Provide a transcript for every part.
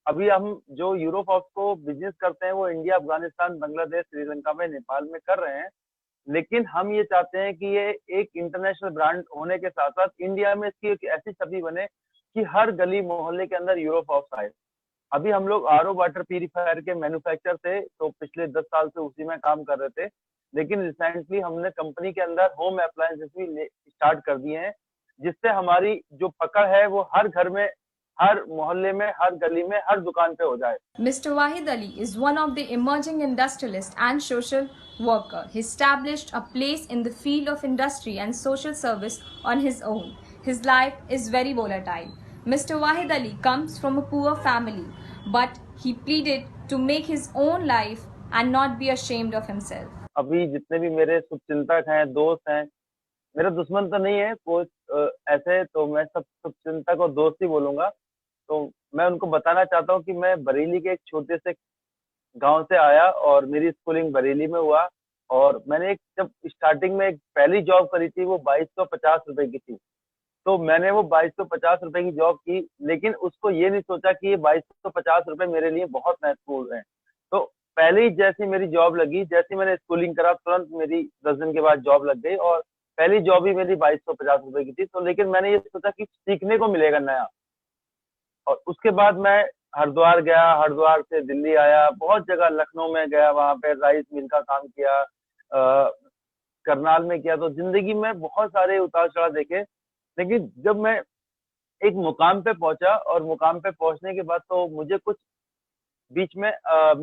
अभी हम जो यूरोफॉक्स को बिजनेस करते हैं वो इंडिया, अफगानिस्तान, बांग्लादेश, श्रीलंका में, नेपाल में कर रहे हैं। लेकिन हम ये चाहते हैं कि ये एक इंटरनेशनल ब्रांड होने के साथ साथ इंडिया में इसकी एक ऐसी छवि बने कि हर गली मोहल्ले के अंदर यूरोफॉक्स आए। अभी हम लोग आरओ वाटर प्यूरिफायर के मैन्युफैक्चर थे, तो पिछले 10 साल से उसी में काम कर रहे थे। लेकिन रिसेंटली हमने कंपनी के अंदर होम अप्लायंसेस भी स्टार्ट कर दिए हैं, जिससे हमारी जो पकड़ है वो हर घर में, हर मोहल्ले में, हर गली में, हर दुकान पे हो जाए। Mr. Wahid Ali is one of the emerging industrialists and social worker. He established a place in the field of industry and social service on his own. His life is very volatile. Mr. Wahid Ali comes from a poor family, but he pleaded to make his own life and not be ashamed of himself. अभी जितने भी मेरे शुभचिंतक हैं, दोस्त हैं, मेरा दुश्मन तो नहीं है कोई, ऐसे तो मैं सब शुभचिंतक और दोस्त ही बोलूंगा। तो मैं उनको बताना चाहता हूँ कि मैं बरेली के एक छोटे से गांव से आया और मेरी स्कूलिंग बरेली में हुआ। और मैंने एक जब स्टार्टिंग में एक पहली जॉब करी थी, वो 2250 रुपए की थी। तो मैंने वो 2250 रुपए की जॉब की, लेकिन उसको ये नहीं सोचा कि ये 2250 रुपए मेरे लिए बहुत महत्वपूर्ण है। तो पहले ही जैसी मेरी जॉब लगी, जैसी मैंने स्कूलिंग करा, तुरंत मेरी 10 दिन के बाद जॉब लग गई और पहली जॉब ही मेरी 2250 रुपए की थी। तो लेकिन मैंने ये सोचा कि सीखने को मिलेगा नया। और उसके बाद मैं हरिद्वार गया, हरिद्वार से दिल्ली आया, बहुत जगह लखनऊ में गया, वहां पे राइस मिल का काम किया, करनाल में किया। तो जिंदगी में बहुत सारे उतार चढ़ाव देखे। लेकिन जब मैं एक मुकाम पे पहुंचा और मुकाम पे पहुंचने के बाद तो मुझे कुछ बीच में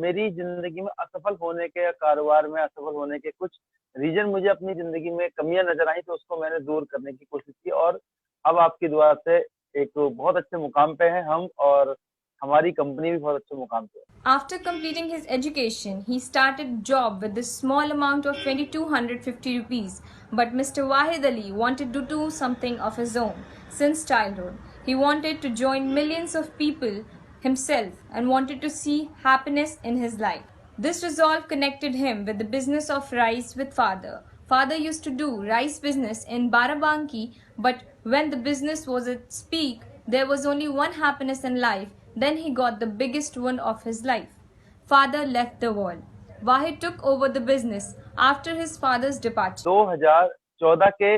मेरी जिंदगी में असफल होने के या कारोबार में असफल होने के कुछ रीजन, मुझे अपनी जिंदगी में कमियां नजर आई, तो उसको मैंने दूर करने की कोशिश की। और अब आपकी दुआ से एक बहुत अच्छे मुकाम पे हैं हम, और हमारी कंपनी भी बहुत अच्छे मुकाम पे है। After completing his education, he started job with a small amount of 2250 rupees. But Mr. Wahid Ali wanted to do something of his own since childhood. He wanted to join millions of people himself and wanted to see happiness in his life. This resolve connected him with the business of rice with father. Father used to do rice business in Barabanki, but when the business was at its peak, there was only one happiness in life. Then he got the biggest one of his life. Father left the world. Wahid took over the business after his father's departure. 2014 के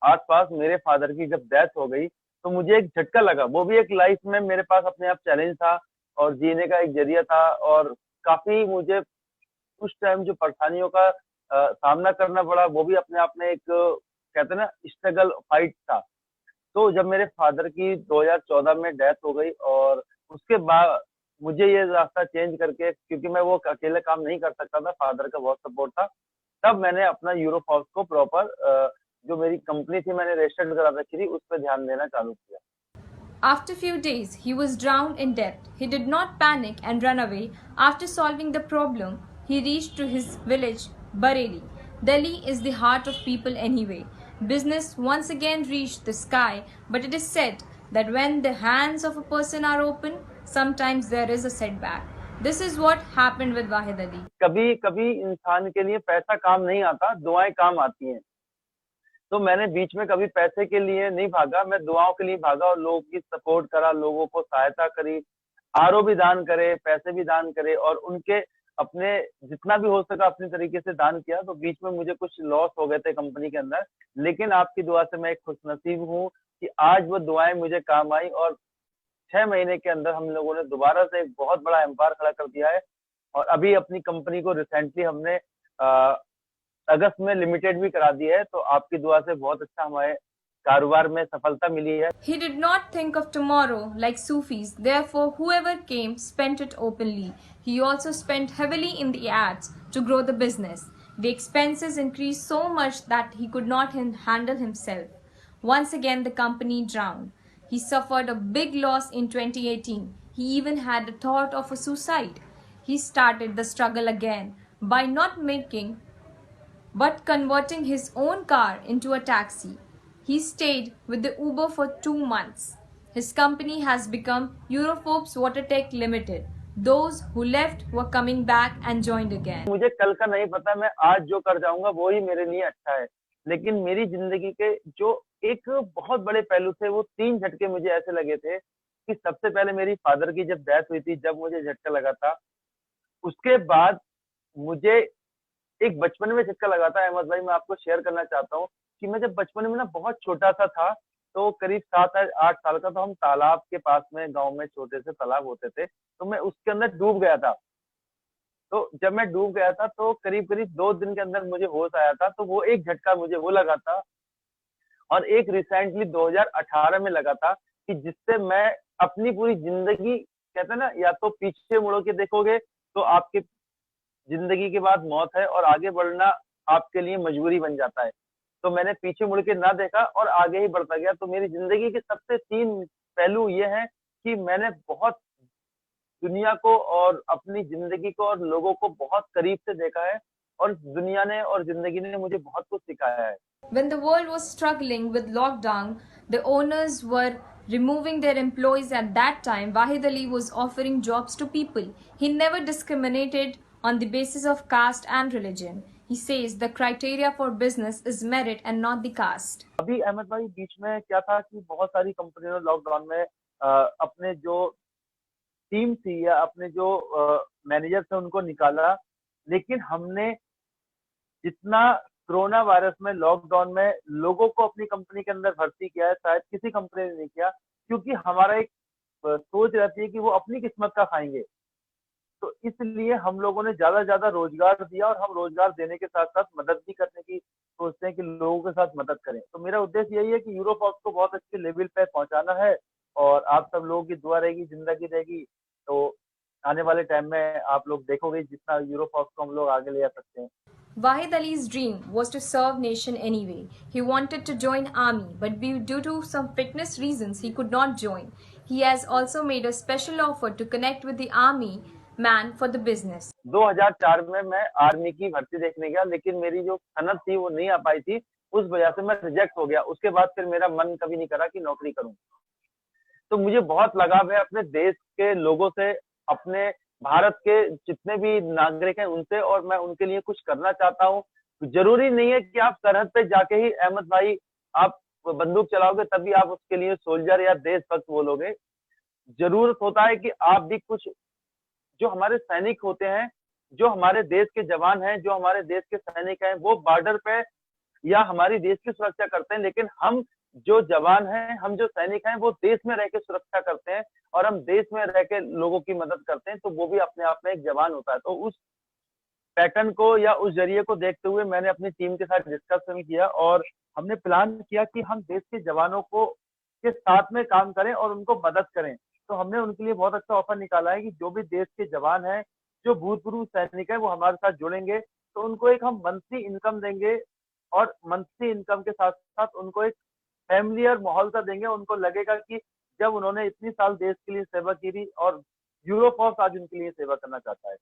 आसपास मेरे father की जब death हो गई, तो मुझे एक झटका लगा। वो भी एक लाइफ में मेरे पास अपने आप चैलेंज था और जीने का एक जरिया था। और काफी मुझे उस टाइम जो परेशानियों का सामना करना पड़ा, वो भी अपने आप में एक कहते हैं ना स्ट्रगल फाइट था। तो जब मेरे फादर की 2014 में डेथ हो गई और उसके बाद मुझे ये रास्ता चेंज करके, क्योंकि मैं वो अकेले काम नहीं कर सकता था, फादर का बहुत सपोर्ट था, तब मैंने अपना यूरोफॉक्स को प्रॉपर जो मेरी कंपनी थी मैंने रजिस्टर्ड करा रखी थी, उस पर ध्यान देना चालू किया। After few days, he was drowned in debt. He did not panic and run away. After solving the problem, he reached to his village, Bareilly. Delhi is the heart of people anyway. Business once again reached the sky, but it is said that when the hands of a person are open, sometimes there is a setback. This is what happened with Wahid Ali. कभी कभी इंसान के लिए पैसा काम नहीं आता, दुआएं काम आती हैं। तो मैंने बीच में कभी पैसे के लिए नहीं भागा, मैं दुआओं के लिए भागा और लोगों की सपोर्ट करा, लोगों को सहायता करी, आरओ भी दान करे, पैसे भी दान करे और उनके अपने जितना भी हो सका अपने तरीके से दान किया। तो बीच में मुझे कुछ लॉस हो गए थे कंपनी के अंदर, लेकिन आपकी दुआ से मैं एक खुशनसीब हूँ कि आज वो दुआएं मुझे काम आई और 6 महीने के अंदर हम लोगों ने दोबारा से एक बहुत बड़ा एम्पायर खड़ा कर दिया है। और अभी अपनी कंपनी को रिसेंटली हमने अगस्त में लिमिटेड भी करा दी है। तो आपकी दुआ से बहुत अच्छा हमारे कारोबार में सफलता मिली है। He did not think of tomorrow like Sufis, therefore whoever came spent it openly. He also spent heavily in the ads to grow the business. The expenses increased so much that he could not handle himself. Once again the company drowned. He suffered a big loss in 2018. He even had the thought of a suicide. He started the struggle again by not making but converting his own car into a taxi. He stayed with the Uber for 2 months. His company has become Euroforbes Watertech Limited. Those who left were coming back and joined again. मुझे कल का नहीं पता, मैं आज जो कर जाऊंगा वो ही मेरे लिए अच्छा है। लेकिन मेरी जिंदगी के जो एक बहुत बड़े पहलू थे, वो 3 झटके मुझे ऐसे लगे थे। कि सबसे पहले मेरी फादर की जब डेथ हुई थी, जब मुझे झटका लगा था, उसके बाद मुझे एक बचपन में झटका लगा था। अहमद भाई, मैं आपको शेयर करना चाहता हूँ कि मैं जब बचपन में ना बहुत छोटा सा था, तो करीब 7-8 साल का, तो हम तालाब के पास में गाँव में छोटे से तालाब होते थे, तो मैं उसके अंदर डूब गया था। तो जब मैं डूब गया था तो करीब-करीब 2 दिन के अंदर मुझे होश आया था, तो वो एक झटका मुझे वो लगा था। और एक रिसेंटली 2018 में लगा था कि जिससे मैं अपनी पूरी ज़िंदगी, कहते हैं ना, या तो पीछे मुड़ के देखोगे तो आपकी ज़िंदगी के बाद मौत है और आगे बढ़ना आपके लिए मजबूरी बन जाता है। तो मैंने पीछे मुड़ के ना देखा और आगे ही बढ़ता गया। तो मेरी ज़िंदगी के सबसे 3 पहलू ये हैं कि मैंने बहुत दुनिया को और अपनी ज़िंदगी को और लोगों को बहुत करीब से देखा है, और दुनिया ने और ज़िंदगी ने मुझे बहुत कुछ सिखाया है। When the world was struggling with lockdown, the owners were removing their employees at that time. Wahid Ali was offering jobs to people. He never discriminated on the basis of caste and religion. He says the criteria for business is merit and not the caste. अभी अहमद भाई, बीच में क्या था कि बहुत सारी कंपनियों ने लॉकडाउन में अपने जो टीम थी या अपने जो मैनेजर थे उनको निकाला, लेकिन हमने जितना कोरोना वायरस में लॉकडाउन में लोगों को अपनी कंपनी के अंदर भर्ती किया है, शायद किसी कंपनी ने नहीं किया, क्योंकि हमारा एक सोच रहती है कि वो अपनी किस्मत का खाएंगे। तो इसलिए हम लोगों ने ज्यादा से ज्यादा रोजगार दिया, और हम रोजगार देने के साथ साथ मदद भी करने की सोचते हैं कि लोगों के साथ मदद करें। तो मेरा उद्देश्य यही है कि यूरोफॉक्स को बहुत अच्छे लेवल पे पहुंचाना है, और आप सब लोगों की दुआ रहेगी, जिंदगी रहेगी, तो आने वाले टाइम में आप लोग देखोगे जितना यूरोफॉक्स को हम लोग आगे ले जा सकते हैं। Wahid Ali's dream was to serve nation anyway. He wanted to join army, but due to some fitness reasons he could not join. He has also made a special offer to connect with the army man for the business. 2004 में मैं army की भर्ती देखने गया, लेकिन मेरी जो सनद थी वो नहीं आ पाई थी, उस वजह से मैं रिजेक्ट हो गया। उसके बाद फिर मेरा मन कभी नहीं करा कि नौकरी करूं। तो मुझे बहुत लगाव है अपने देश के लोगों से, अपने भारत के जितने भी नागरिक हैं उनसे, और मैं उनके लिए कुछ करना चाहता हूँ। जरूरी नहीं है कि आप सरहद पे जाके ही अहमद भाई आप बंदूक चलाओगे तभी आप उसके लिए सोल्जर या देशभक्त बोलोगे। जरूरत होता है कि आप भी कुछ, जो हमारे सैनिक होते हैं, जो हमारे देश के जवान हैं, जो हमारे देश के सैनिक हैं, वो बॉर्डर पे या हमारी देश की सुरक्षा करते हैं, लेकिन हम जो जवान हैं, हम जो सैनिक हैं, वो देश में रह के सुरक्षा करते हैं, और हम देश में रह के लोगों की मदद करते हैं, तो वो भी अपने आप में एक जवान होता है। तो उस पैटर्न को या उस जरिए को देखते हुए मैंने अपनी टीम के साथ डिस्कशन किया, और हमने प्लान किया कि हम देश के जवानों को के साथ में काम करें और उनको मदद करें। तो हमने उनके लिए बहुत अच्छा ऑफर निकाला है कि जो भी देश के जवान हैं, जो भूतपूर्व सैनिक हैं, वो हमारे साथ जुड़ेंगे, तो उनको एक हम मंथली इनकम देंगे, और मंथली इनकम के साथ साथ उनको एक फैमिलियर माहौल सा देंगे। उनको लगेगा कि जब उन्होंने इतनी साल देश के लिए सेवा की थी, और यूरोफॉक्स आज उनके लिए सेवा करना चाहता है।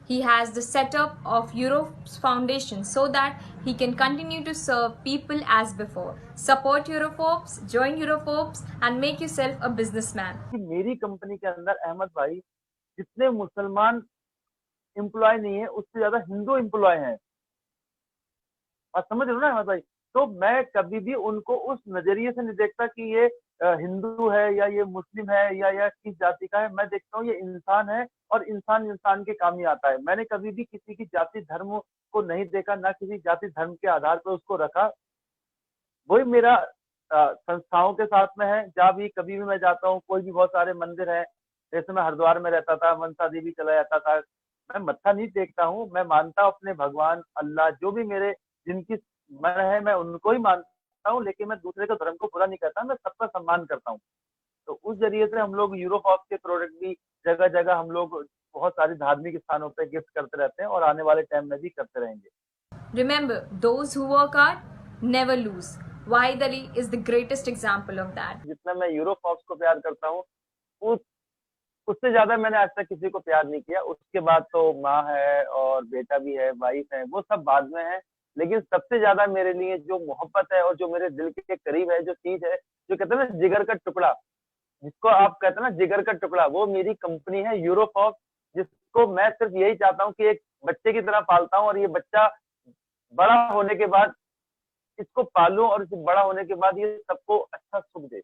He has the setup of Europe's foundation so that he can continue to serve people as before. Support Euroforbes, join Euroforbes and make yourself a businessman. कि मेरी कंपनी के अंदर अहमद भाई जितने मुसलमान एम्प्लॉय नहीं है, उससे ज्यादा हिंदू एम्प्लॉय हैं। आप समझ रहे हो ना अहमद भाई? तो मैं कभी भी उनको उस नजरिए से नहीं देखता कि ये हिंदू है या ये मुस्लिम है या किस जाति का है। मैं देखता हूँ ये इंसान है, और इंसान इंसान के काम ही आता है। मैंने कभी भी किसी की जाति धर्म को नहीं देखा, ना किसी जाति धर्म के आधार पर उसको रखा। वही मेरा संस्थाओं के साथ में है। जहाँ भी कभी भी मैं जाता हूँ, कोई भी बहुत सारे मंदिर है, जैसे मैं हरिद्वार में रहता था, मनसा देवी चला जाता था, मैं मत्था नहीं टेकता हूँ। मैं मानता हूँ अपने भगवान अल्लाह, जो भी मेरे जिनकी मन है, मैं उनको ही मानता हूँ, लेकिन मैं दूसरे के धर्म को बुरा नहीं करता, मैं सबका सम्मान करता हूँ। तो उस जरिए से हम लोग यूरोफॉक्स के प्रोडक्ट भी जगह जगह हम लोग बहुत सारे धार्मिक स्थानों पर गिफ्ट करते रहते हैं, और आने वाले टाइम में भी करते रहेंगे। Remember, those who work hard never lose. Wahid Ali is the greatest example of that. जितना मैं यूरोफॉक्स को प्यार करता हूँ, उस उससे ज्यादा मैंने आज तक किसी को प्यार नहीं किया। उसके बाद तो माँ है और बेटा भी है, वाइफ है, वो सब बाद में है। लेकिन सबसे ज्यादा मेरे लिए जो मोहब्बत है और जो मेरे दिल के करीब है, जो चीज है, जो कहते हैं ना जिगर का टुकड़ा, जिसको आप कहते हैं ना जिगर का टुकड़ा, वो मेरी कंपनी है यूरोफॉक्स, जिसको मैं सिर्फ यही चाहता हूँ कि एक बच्चे की तरह पालता हूँ, और ये बच्चा बड़ा होने के बाद इसको पालूं, और इसे बड़ा होने के बाद ये सबको अच्छा सुख दे।